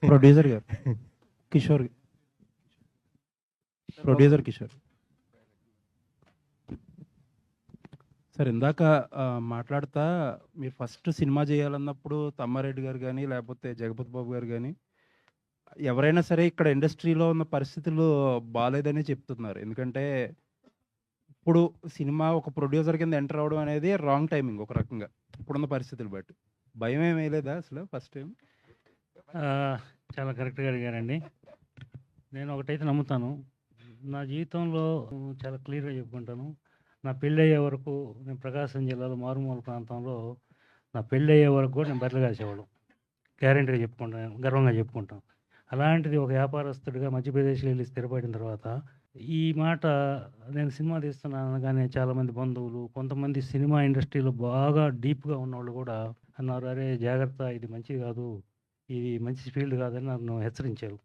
Producer గారు Kishore, producer Kishore sir. ఇందాక మాట్లాడుతా మీరు ఫస్ట్ సినిమా చేయాలన్నప్పుడు తమ్మారెడ్డి గారు కానీ లేకపోతే జగపతి బాబు గారు కానీ ఎవరైనా సరే ఇక్కడ ఇండస్ట్రీలో ఉన్న పరిస్థితులు బాగాలేదని చెప్తున్నారు. ఎందుకంటే ఇప్పుడు సినిమా ఒక ప్రొడ్యూసర్ కింద ఎంటర్ అవ్వడం అనేది రాంగ్ టైమింగ్ ఒక రకంగా ఇప్పుడున్న పరిస్థితులు బట్టి. భయం ఏమీ లేదా అసలు ఫస్ట్ టైం? చాలా కరెక్ట్గా అడిగారండి. నేను ఒకటైతే నమ్ముతాను, నా జీవితంలో చాలా క్లియర్గా చెప్పుకుంటాను. నా పెళ్ళి అయ్యే వరకు నేను ప్రకాశం జిల్లాలో మారుమూల ప్రాంతంలో నా పెళ్ళి అయ్యే వరకు కూడా నేను బట్టలు కాసేవాడు. గ్యారెంటీగా చెప్పుకుంటాను, గర్వంగా చెప్పుకుంటాను. అలాంటిది ఒక వ్యాపారస్తుడిగా మధ్యప్రదేశ్లో వెళ్ళి స్థిరపడిన తర్వాత ఈ మాట నేను సినిమా తీస్తున్నాను అనగానే చాలామంది బంధువులు, కొంతమంది సినిమా ఇండస్ట్రీలో బాగా డీప్గా ఉన్నవాళ్ళు కూడా అన్నారు, అరే జాగ్రత్త, ఇది మంచిది కాదు, ఇది మంచి ఫీల్డ్ కాదని నన్ను హెచ్చరించారు.